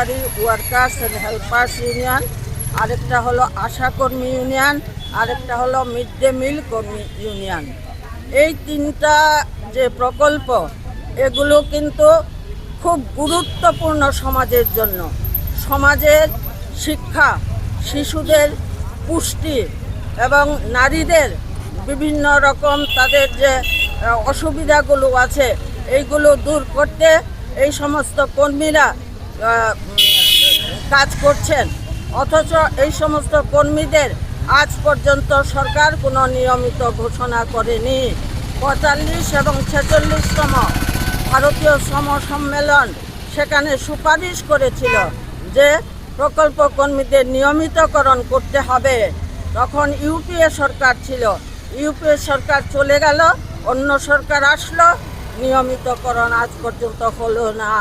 Anganwadi workers and helpers union, আরেকটা হলো আশা কর্মী ইউনিয়ন, আরেকটা হলো মিড ডে মিল কর্মী ইউনিয়ন। এই তিনটা যে প্রকল্প, এগুলো কিন্তু খুব গুরুত্বপূর্ণ সমাজের জন্য। সমাজের শিক্ষা, শিশুদের পুষ্টি এবং নারীদের বিভিন্ন রকম তাদের যে অসুবিধাগুলো আছে এইগুলো দূর করতে এই সমস্ত কর্মীরা কাজ করছেন। অথচ এই সমস্ত কর্মীদের আজ পর্যন্ত সরকার কোনো নিয়মিত ঘোষণা করেনি। ৪৫ এবং ৪৬তম ভারতীয় শ্রম সম্মেলন সেখানে সুপারিশ করেছিল যে প্রকল্প কর্মীদের নিয়মিতকরণ করতে হবে। তখন ইউপিএ সরকার ছিল, ইউপিএ সরকার চলে গেল, অন্য সরকার আসলো, নিয়মিতকরণ আজ পর্যন্ত হলো না।